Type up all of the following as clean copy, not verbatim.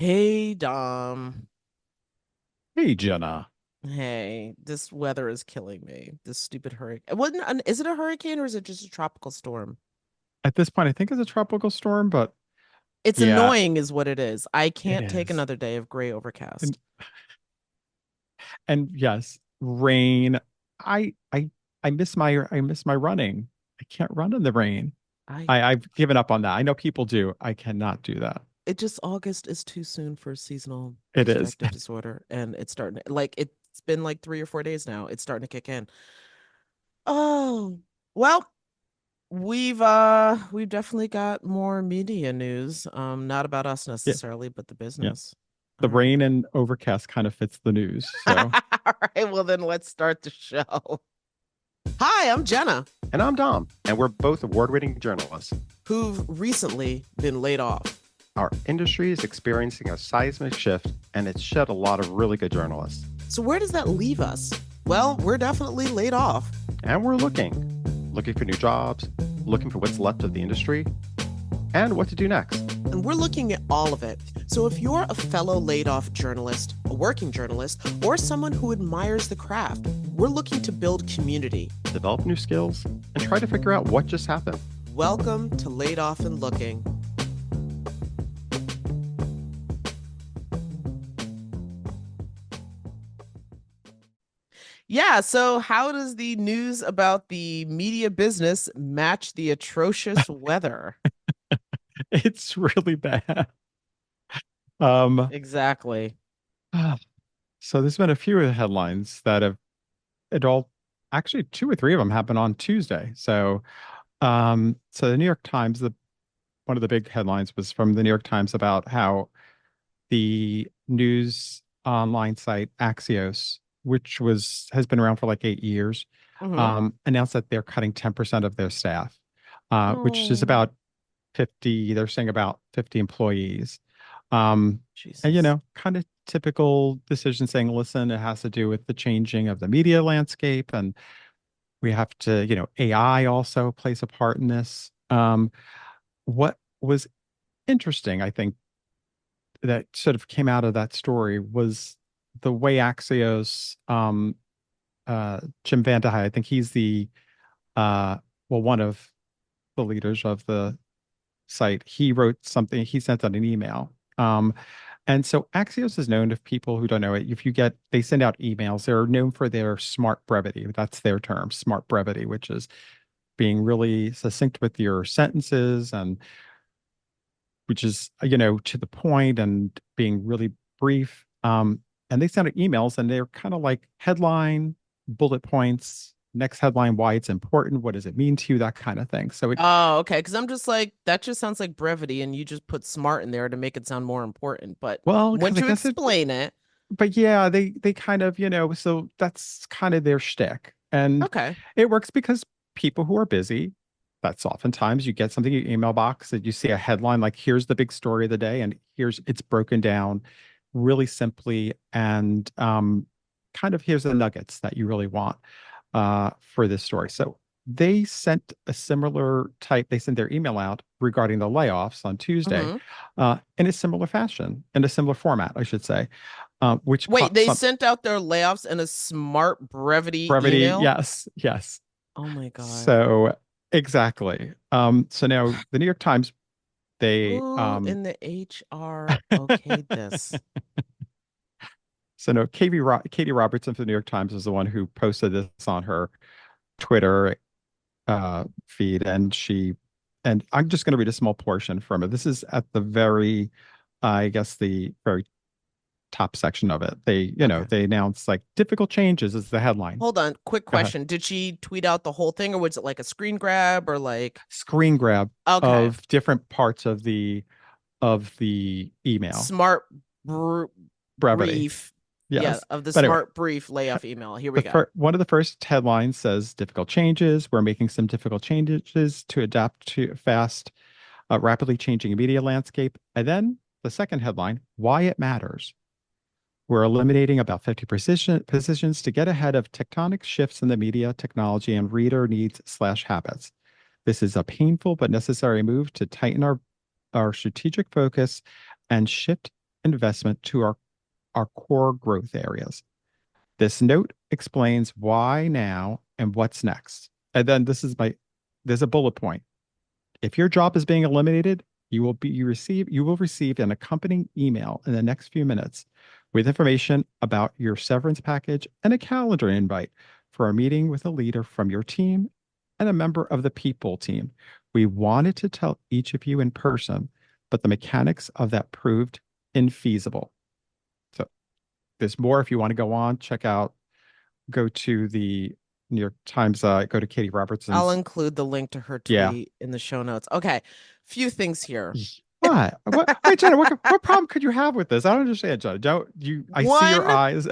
Hey, Dom. Hey, Jenna. Hey, this weather is killing me. This stupid hurricane. Is it a hurricane or is it just a tropical storm? At this point, I think it's a tropical storm, but It's yeah, annoying, is what it is. I it can't take is. another day of gray overcast. And and yes, rain. I miss my running. I can't run in the rain. I I've given up on that. I know people do. I cannot do that. it just August is too soon for seasonal It is. affective disorder, and it's starting like it's been like 3 or 4 days now. It's starting to kick in. Oh, well, we've definitely got more media news. Not about us Yeah, necessarily, but the yeah. business. The All right. rain and overcast kind of fits the news. So All right, well then let's start the show. Hi, I'm Jenna, And I'm Dom, and we're both award winning journalists. who've recently been laid off. Our industry is experiencing a seismic shift, and it's shed a lot of really good journalists. So where does that leave us? Well, we're definitely laid off. And we're looking for new jobs, looking for what's left of the industry, and what to do next. And we're looking at all of it. So if you're a fellow laid off journalist, a working journalist, or someone who admires the craft, we're looking to build community. Develop new skills, and try to figure out what just happened. Welcome to Laid Off and Looking. Yeah, so how does the news about the media business match the atrocious weather? it's really bad. Um, Exactly. so there's been a few of the headlines that have it all actually two or three of them happened on Tuesday. So the New York Times, the one of the big headlines was from the New York Times about how the news online site Axios, which has been around for like 8 years, Hmm. announced that they're cutting 10% of their staff, which is Oh, about 50, they're saying about 50 employees. And Jesus. kind of typical decision saying, listen, it has to do with the changing of the media landscape and we have to, AI also plays a part in this. What was interesting, I think, that sort of came out of that story was the way Axios, Jim Vandehei, I think he's uh, one of the leaders of the site. He wrote something, he sent out an email. And so Axios is known, if people who don't know it, they send out emails, they're known for their smart brevity. That's their term, smart brevity, which is being really succinct with your sentences and which is, to the point and being really brief. And they send out emails and they're kind of like headline, bullet points, next headline, why it's important, what does it mean to you, that kind of thing. So it, Oh, okay. Because I'm just like, that just sounds like brevity, and you just put smart in there to make it sound more important. But well, because once I you guess it, explain it, but yeah, they kind of, so that's kind of their shtick. And okay. it works because people who are busy, that's oftentimes you get something in your email box that you see a headline like here's the big story of the day, and it's broken down really simply and kind of here's the nuggets that you really want for this story. So they sent a similar type, they sent their email out regarding the layoffs on Tuesday Hmm. in a similar fashion, in a similar format, I should say, which Wait, caught they some sent out their layoffs in a smart brevity brevity. email? Yes, yes. Oh my God. So exactly. So now the New York Times, they Who in the HR okayed this? so no, Katie Robertson for the New York Times is the one who posted this on her Twitter feed, and I'm just going to read a small portion from it. This is at the very, I guess the very top section of it. Okay. They announce like difficult changes is the headline. Hold on. Quick Go ahead. question. Did she tweet out the whole thing, or was it like a screen grab or like, Screen grab okay, of different parts of the email smart br brevity. brief. Yeah, Yes. of the But anyway, smart brief layoff email. Here we go. one of the first headlines says difficult changes. We're making some difficult changes to adapt to fast, rapidly changing media landscape. And then the second headline, why it matters. We're eliminating about 50 positions to get ahead of tectonic shifts in the media, technology, and reader needs/habits. This is a painful but necessary move to tighten our strategic focus and shift investment to our core growth areas. This note explains why now and what's next. And then there's a bullet point. If your job is being eliminated, you will receive an accompanying email in the next few minutes with information about your severance package and a calendar invite for a meeting with a leader from your team and a member of the people team. We wanted to tell each of you in person, but the mechanics of that proved infeasible. So there's more if you want to go on, go to the New York Times, go to Katie I'll Robertson's. include the link to her Yeah. tweet in the show notes. Okay. Few things here. What? What? Wait, Jenna, what problem could you have with this? I don't understand, Jenna. Don't you? I see your One eyes.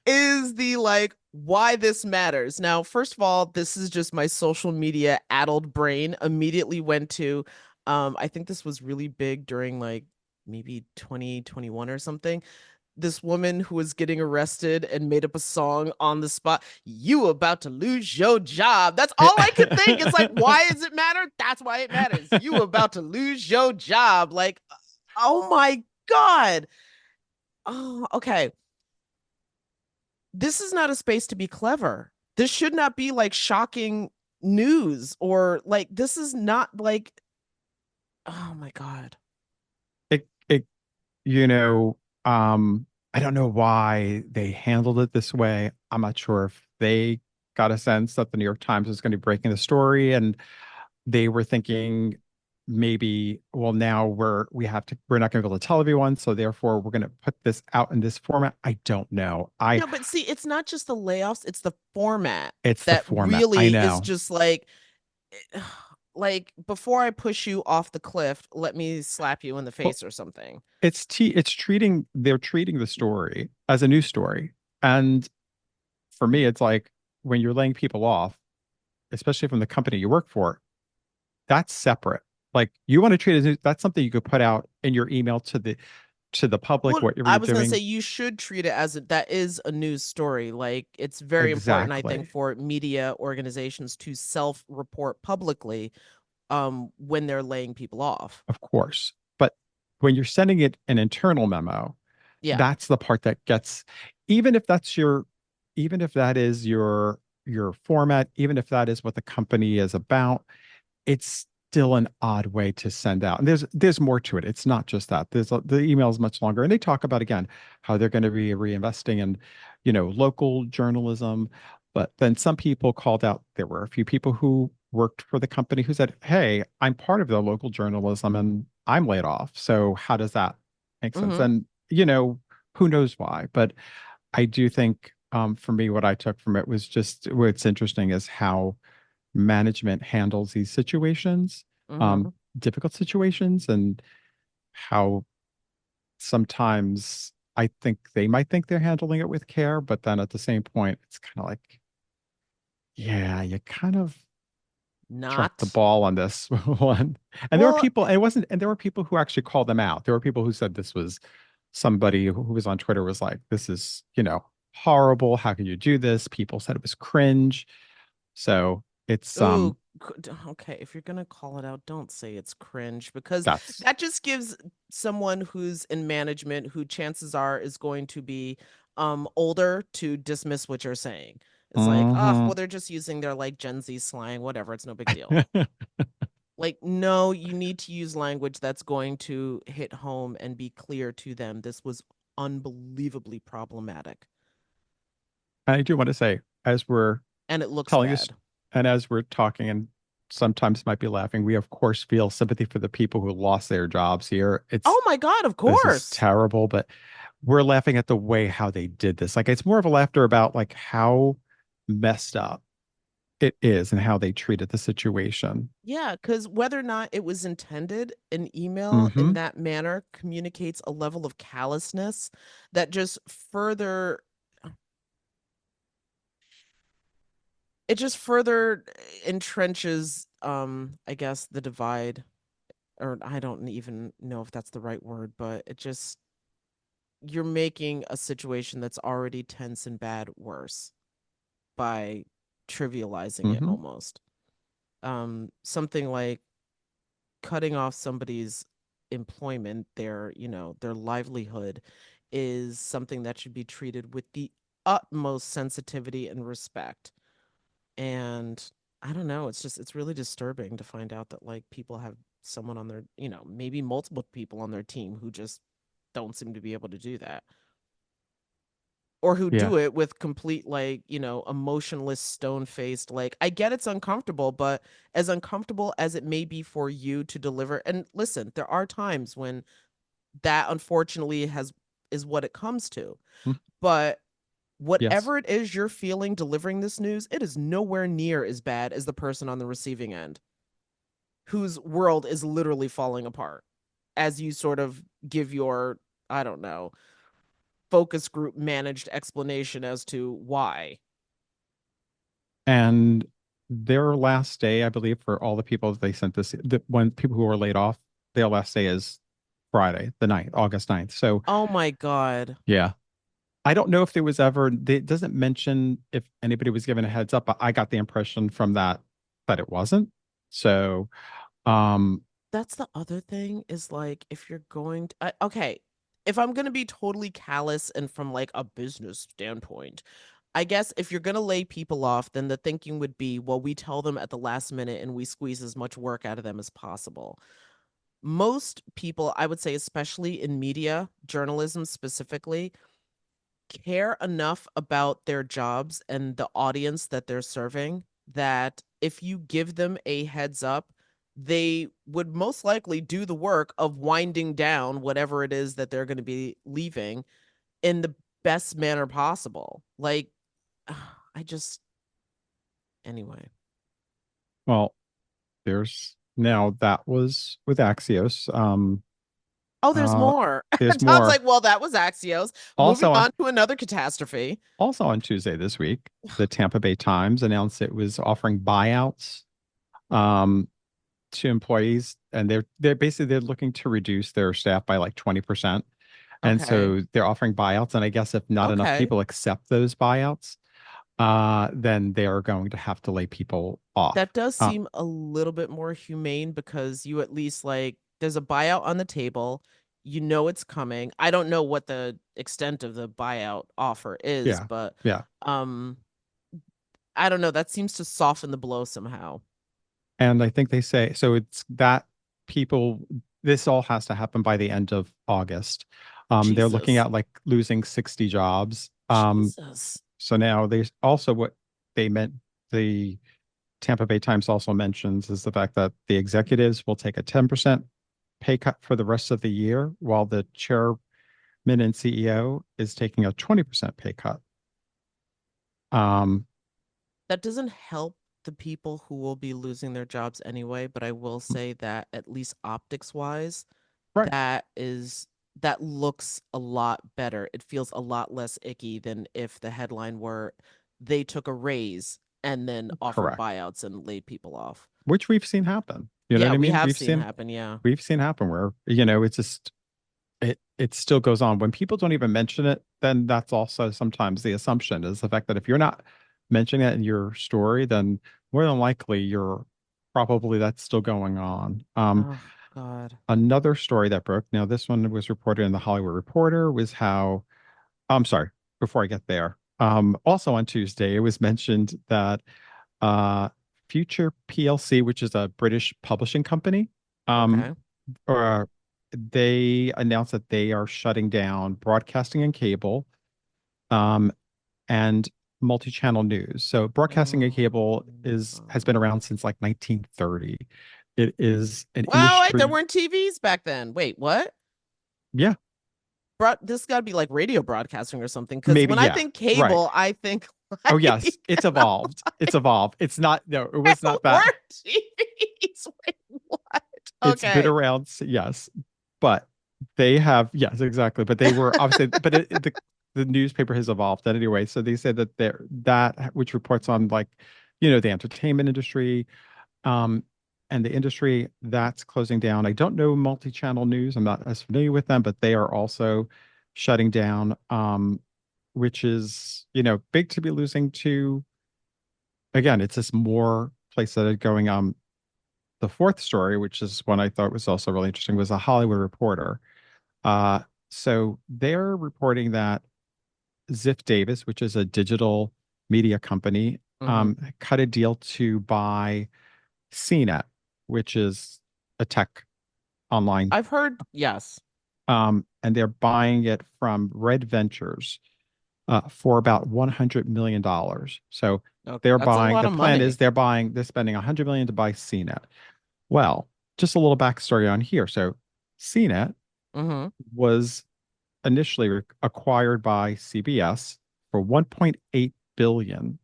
is the like why this matters. Now, first of all, this is just my social media addled brain immediately went to I think this was really big during like maybe 2021 or something. This woman who was getting arrested and made up a song on the spot. You about to lose your job. That's all I could think. It's like, why does it matter? That's why it matters. You about to lose your job. Like, oh my God. Oh, okay. This is not a space to be clever. This should not be like shocking news or like this is not like oh my God. it, you know, I don't know why they handled it this way. I'm not sure if they got a sense that the New York Times was going to be breaking the story and they were thinking maybe, well, now we're not going to be able to tell everyone, so therefore we're going to put this out in this format. I don't know. No, but see, it's not just the layoffs, it's the format It's the that format. I really is know. just like before I push you off the cliff, let me slap you in the Well, face or something. they're treating the story as a news story. And for me, it's like when you're laying people off, especially from the company you work for, that's separate. Like you want to treat it as news, that's something you could put out in your email to the public, Well, whatever I you're was gonna say doing. you should treat it as that is a news story. Like it's very important, I think, Exactly. for media organizations to self-report publicly when they're laying people off. Of course. But when you're sending it an internal memo, Yeah. that's the part that gets, even if that's your, even if that is your format, even if that is what the company is about, it's still an odd way to send out. And there's more to it. It's not just that. The email is much longer, and they talk about again how they're going to be reinvesting in, local journalism. But then some people called out. There were a few people who worked for the company who said, "Hey, I'm part of the local journalism, and I'm laid off. So how does that make sense?" Mm-hmm. And who knows why? But I do think, for me, what I took from it was just what's interesting is how management handles these situations, Mm-hmm. difficult situations, and how sometimes I think they might think they're handling it with care, but then at the same point, it's kind of like, yeah, you kind of dropped the Not. ball on this one. And there were Well, people, and it wasn't, and there were people who actually called them out. There were people who said this was somebody who was on Twitter was like, this is, horrible. How can you do this? People said it was cringe. So it's ooh, okay. If you're gonna call it out, don't say it's cringe because that's that just gives someone who's in management, who chances are is going to be older, to dismiss what you're saying. It's like, oh, hmm well, they're just using their like Gen Z slang, whatever. It's no big deal. Like, no, you need to use language that's going to hit home and be clear to them. This was unbelievably problematic, I do want to say, as we're and it looks telling us, bad. and as we're talking, and sometimes might be laughing, we of course feel sympathy for the people who lost their jobs here. Oh my God, of This is course. terrible, but we're laughing at the way how they did this. Like it's more of a laughter about like how messed up it is and how they treated the situation. Yeah, because whether or not it was intended, an email in Hmm. that manner communicates a level of callousness that just further it just further entrenches I guess the divide, or I don't even know if that's the right word, but it just you're making a situation that's already tense and bad worse by trivializing it Hmm. almost. Something like cutting off somebody's employment, their, their livelihood is something that should be treated with the utmost sensitivity and respect. And I don't know, it's really disturbing to find out that like people have someone on their, maybe multiple people on their team who just don't seem to be able to do that, or who Yeah. do it with complete like, emotionless, stone-faced. Like, I get it's uncomfortable, but as uncomfortable as it may be for you to deliver, and listen, there are times when that unfortunately has is what it comes to. Mm, But yes. whatever it is you're feeling delivering this news, it is nowhere near as bad as the person on the receiving end whose world is literally falling apart as you sort of give your, I don't know, focus group managed explanation as to why. And their last day, I believe, for all the people that they sent this, when people who were laid off, their last day is Friday, the 9th, August 9th. So Oh my God. yeah, I don't know if there was ever, it doesn't mention if anybody was given a heads up, but I got the impression from that it wasn't. So, um, That's the other thing is like, if you're going to, okay, if I'm going to be totally callous and from like a business standpoint, I guess if you're going to lay people off, then the thinking would be, well, we tell them at the last minute and we squeeze as much work out of them as possible. Most people, I would say, especially in media, journalism specifically, care enough about their jobs and the audience that they're serving that if you give them a heads up, they would most likely do the work of winding down whatever it is that they're going to be leaving in the best manner possible. Like, I just, anyway. well, there's now that was with Axios. Oh, there's Uh, more. there's Tom's more. like, well, that was Axios. Moving Also on on to another catastrophe. also on Tuesday this week, the Tampa Bay Times announced it was offering buyouts um to employees, and they're basically they're looking to reduce their staff by like 20%. And Okay. so they're offering buyouts. And I guess if not enough Okay. people accept those buyouts, then they are going to have to lay people off. That does Uh, seem a little bit more humane because you at least like there's a buyout on the table. You know it's coming. I don't know what the extent of the buyout offer is, yeah, but yeah. um I don't know. That seems to soften the blow somehow. And I think they say so it's that people, this all has to happen by the end of August. They're looking Jesus. at like losing 60 jobs. Jesus. So now there's also what they meant, the Tampa Bay Times also mentions is the fact that the executives will take a 10% pay cut for the rest of the year, while the chairman and CEO is taking a 20% pay cut. Um, That doesn't help the people who will be losing their jobs anyway, but I will say that at least optics wise, right, that looks a lot better. It feels a lot less icky than if the headline were they took a raise and then offered correct. buyouts and laid people off. Which we've seen happen. You know Yeah, what I we mean? have seen happen, yeah. We've seen happen where, it's just it still goes on. When people don't even mention it, then that's also sometimes the assumption is the fact that if you're not mentioning it in your story, then more than likely you're probably that's still going on. Oh God. Another story that broke, now this one was reported in the Hollywood Reporter, was how, I'm sorry, before I get there, also on Tuesday, it was mentioned that uh, Future PLC, which is a British publishing company, um, Okay. or they announced that they are shutting down broadcasting and cable, um, and multi-channel news. So broadcasting and Oh cable is has been around God. since like 1930. It is an Well, wait, there industry. weren't TVs back then. Wait, what? Yeah, This got to be like radio broadcasting or something. Because maybe, when I yeah, think right. cable, I think Oh like yes, it's evolved. It's evolved. It's not, no, it there was not that. weren't TVs. Wait, what? It's been Okay. around, yes, but they have, yes, exactly. But they were obviously, but the newspaper has evolved. And anyway, so they said that that which reports on like, the entertainment industry, um, and the industry that's closing down. I don't know multi-channel news. I'm not as familiar with them, but they are also shutting down, which is, big to be losing to. Again, it's just more places that are going. the fourth story, which is one I thought was also really interesting, was a Hollywood Reporter. Uh, so they're reporting that Ziff Davis, which is a digital media company, Hmm. cut a deal to buy CNET, which is a tech online, I've heard, yes. and they're buying it from Red Ventures for about $100 million. So Okay, they're that's a buying, lot the of plan is money. they're spending $100 million to buy CNET. Well, just a little backstory on here. So CNET Hmm. was initially acquired by CBS for 1.8 billion.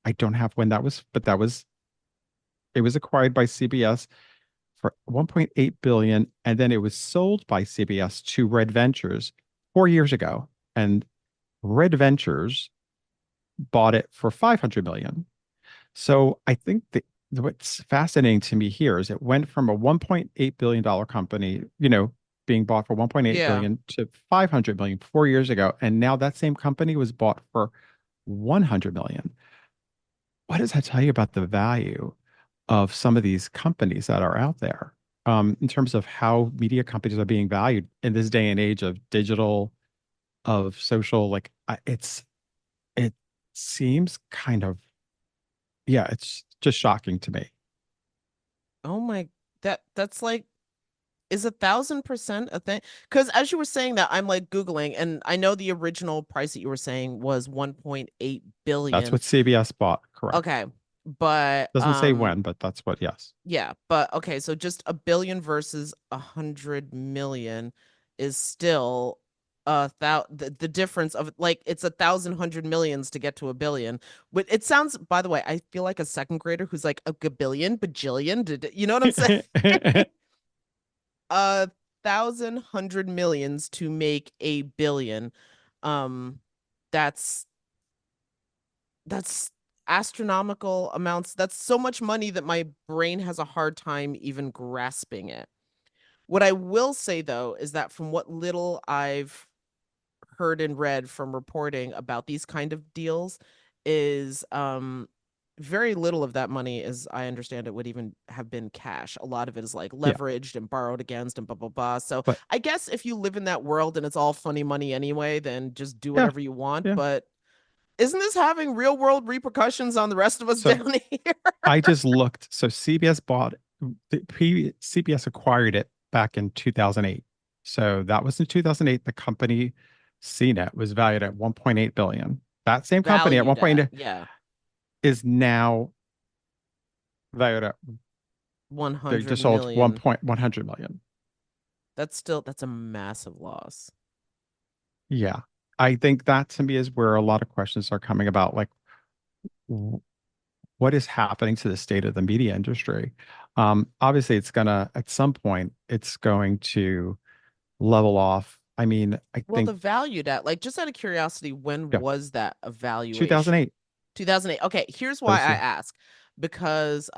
I don't have when that was, but it was acquired by CBS for 1.8 billion, and then it was sold by CBS to Red Ventures 4 years ago, and Red Ventures bought it for 500 million. So I think that what's fascinating to me here is it went from a 1.8 billion dollar company, being bought for 1.8 Yeah. billion to 500 million 4 years ago, and now that same company was bought for 100 million. What does that tell you about the value of some of these companies that are out there, in terms of how media companies are being valued in this day and age of digital, of social? Like, it seems kind of, yeah, it's just shocking to me. Oh my, that's like, is 1,000% a thing? Because as you were saying that, I'm like Googling, and I know the original price that you were saying was 1.8 That's billion. what CBS bought, correct? Okay. But Doesn't say when, but that's what, yes. yeah, but okay, so just a billion versus 100 million is still the difference of like it's 1,000 hundred millions to get to a billion. But it sounds, by the way, I feel like a second grader who's like a gabillion, bajillion. You know what I'm saying? A thousand hundred millions to make a billion. Um, that's that's astronomical amounts. That's so much money that my brain has a hard time even grasping it. What I will say though is that from what little I've heard and read from reporting about these kind of deals is very little of that money, as I understand it, would even have been cash. A lot of it is like Yeah, leveraged and borrowed against and blah blah blah. So but I guess if you live in that world and it's all funny money anyway, then just do yeah, whatever you want. yeah. But isn't this having real world repercussions on the rest of us So down here? I just looked. So CBS bought CBS acquired it back in 2008. So that was in 2008. The company CNET was valued at 1.8 billion. That same company at Valued at, 1.8 yeah, is now valued at, they 100 just sold million. 100 million. That's a massive loss. Yeah. I think that to me is where a lot of questions are coming about, like, w- what is happening to the state of the media industry? Obviously, it's gonna, at some point, it's going to level off. I mean, I Well, think, the valued at, like, just out of curiosity, when yeah, was that evaluation? 2008. 2008. Okay, here's why Those I two. ask. Because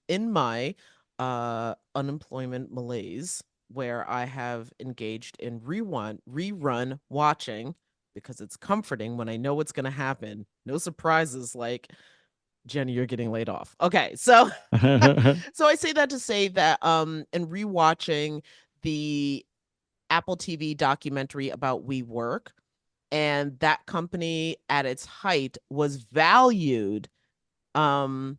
in my unemployment malaise, where I have engaged in rerun watching because it's comforting when I know what's going to happen. No surprises like Jenny, you're getting laid off. Okay, so so I say that to say that in rewatching the Apple TV documentary about WeWork, and that company at its height was valued um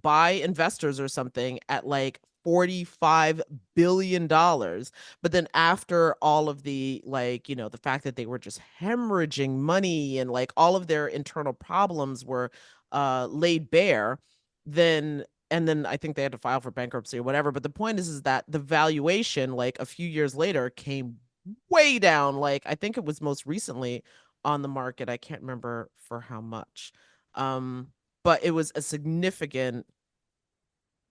by investors or something at like $45 billion. But then after all of the, like, the fact that they were just hemorrhaging money and like all of their internal problems were laid bare, then and then I think they had to file for bankruptcy or whatever. But the point is that the valuation, like a few years later, came way down. Like I think it was most recently on the market. I can't remember for how much. But it was a significant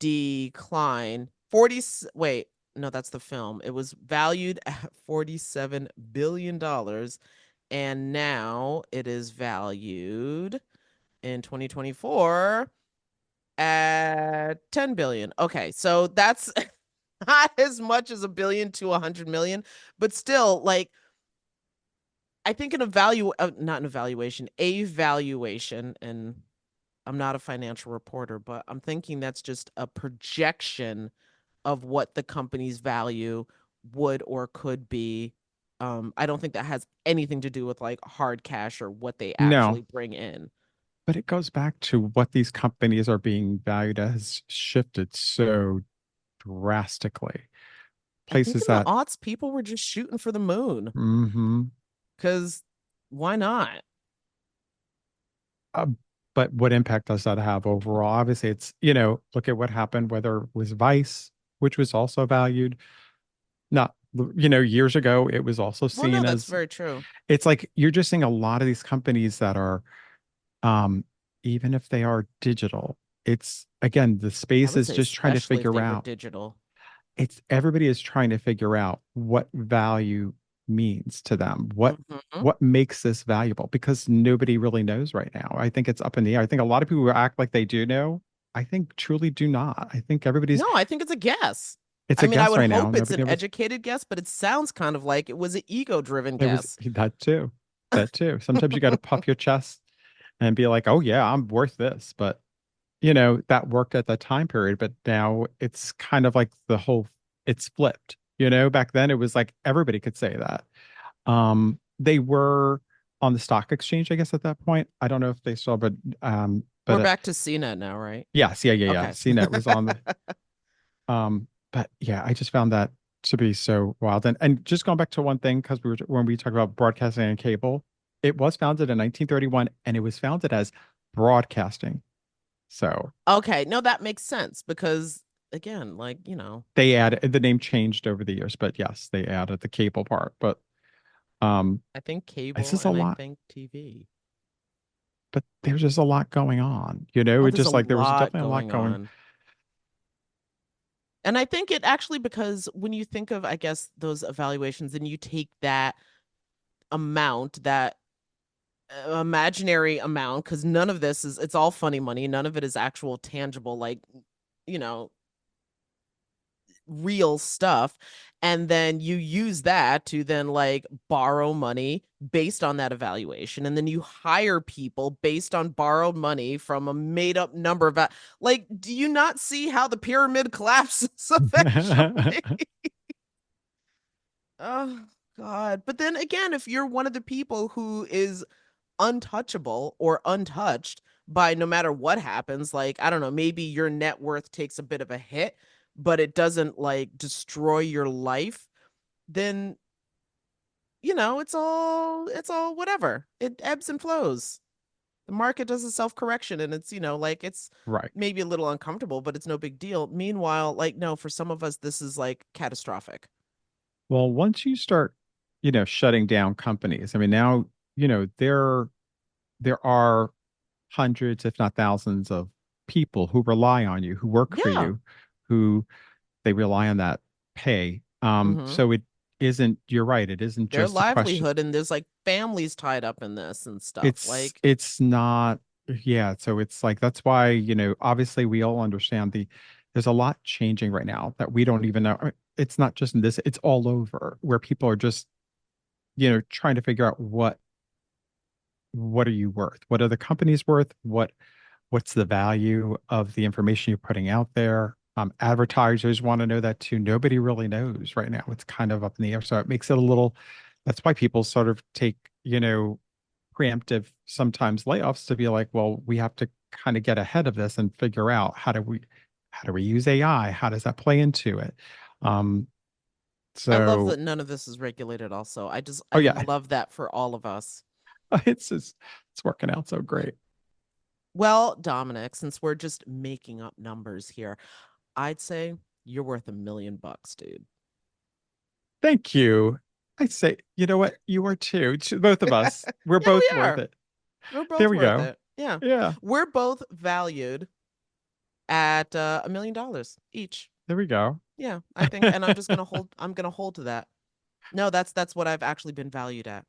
decline. 40, wait, no, that's the film. It was valued at $47 billion, and now it is valued in 2024 at 10 billion. Okay, so that's not as much as a billion to 100 million, but still, like, I think an evalu not an evaluation, a valuation, and I'm not a financial reporter, but I'm thinking that's just a projection of what the company's value would or could be. I don't think that has anything to do with like hard cash or what they actually No, bring in. but it goes back to what these companies are being valued as shifted so drastically. I think Places in the that, aughts, people were just shooting for the moon hmm because why not? uh, but what impact does that have overall? Obviously, it's, you know, look at what happened, whether it was Vice, which was also valued, not, you know, years ago, it was also Well, no, seen that's as, very true. it's like you're just seeing a lot of these companies that are, um, even if they are digital, it's again, the I space would is say just trying to especially if figure they were out, digital. it's everybody is trying to figure out what value means to them. Hmm. What makes this valuable? Because nobody really knows right now. I think it's up in the air. I think a lot of people who act like they do know, I think truly do not. I think everybody's No, I think it's a guess. it's I a mean, I guess would right now. hope it's Nobody an knows. educated guess, but it sounds kind of like it was an ego-driven It was guess. that too. That too. Sometimes you got to puff your chest and be like, "Oh yeah, I'm worth this." But you know, that worked at that time period, but now it's kind of like the whole it's flipped. You know, back then it was like everybody could say that. They were on the stock exchange, I guess, at that point. I don't know if they still, We're but back to CNET now, right? yes, yeah. Okay. CNET was on the but yeah, I just found that to be so wild. And just going back to one thing, because we were when we talk about broadcasting and cable, it was founded in 1931 and it was founded as broadcasting. So Okay, no, that makes sense because again, like, they added the name changed over the years, but yes, they added the cable part. But um, I think it's cable just a and I lot. think TV. But there's just a lot going on. You know, Oh, it there's a just like there was lot definitely a lot going going. on. And I think it actually because when you think of, I guess, those evaluations and you take that amount, that imaginary amount, because none of this is, it's all funny money. None of it is actual tangible, like, you know, real stuff, and then you use that to then like borrow money based on that evaluation, and then you hire people based on borrowed money from a made up number of like, do you not see how the pyramid collapses eventually? Oh god. But then again, if you're one of the people who is untouchable or untouched by no matter what happens, like, I don't know, maybe your net worth takes a bit of a hit, but it doesn't like destroy your life, then it's all whatever. It ebbs and flows. The market does a self-correction, and it's, like, it's Right. maybe a little uncomfortable, but it's no big deal. Meanwhile, like, no, for some of us this is like catastrophic. Well, once you start, you know, shutting down companies, I mean, now, you know, there are hundreds, if not thousands, of people who rely on you, who work for Yeah. you, who they rely on that pay. Hmm. So it isn't, you're right, it isn't Their just a question. livelihood, and there's like families tied up in this and stuff, like. It's not, yeah. So it's like that's why, you know, obviously we all understand there's a lot changing right now that we don't even know. I mean, it's not just in this, it's all over where people are just, you know, trying to figure out what are you worth? What are the companies worth? What's the value of the information you're putting out there? Advertisers want to know that too. Nobody really knows right now. It's kind of up in the air. So it makes it a little, that's why people sort of take, you know, preemptive sometimes layoffs to be like, well, we have to kind of get ahead of this and figure out how do we use AI? How does that play into it? Um, I love so that none of this is regulated also. oh I yeah, love that for all of us. it's just it's working out so great. Well, Dominic, since we're just making up numbers here, I'd say you're worth $1 million, dude. Thank you. I say, you know what? You are too. Both of us. We're Yeah, both we worth are. it. We're There both we worth go. it. Yeah. Yeah, We're both valued at $1 million each. there we go. Yeah, I think, and I'm gonna hold to that. No, that's what I've actually been valued at.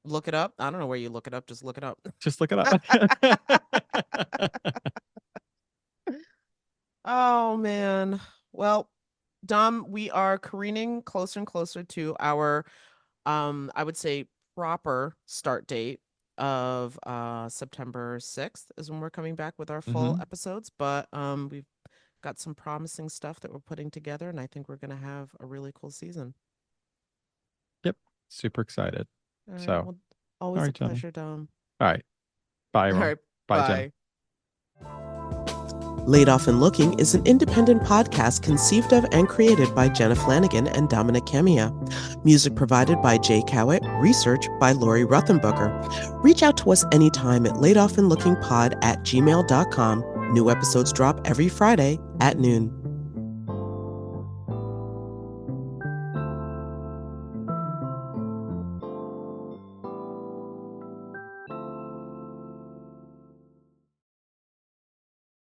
Look it up. I don't know where you look it up, just look it up. Just look it up. Oh man. Well, Dom, we are careening closer and closer to our I would say proper start date. of September 6th is when we're coming back with our full Mhm. episodes. But we've got some promising stuff that we're putting together, and I think we're gonna have a really cool season. Yep. Super excited. All right. So, Well, all always a right, Jenna. pleasure, Dom. All right. Bye, All everyone. right. Bye, Jenna. Bye. Laid Off and Looking is an independent podcast conceived of and created by Jenna Flanagan and Dominic Camia. Music provided by Jay Cowett, research by Lori Ruthenbucker. Reach out to us anytime at laidofandlookingpod@gmail.com. New episodes drop every Friday at noon.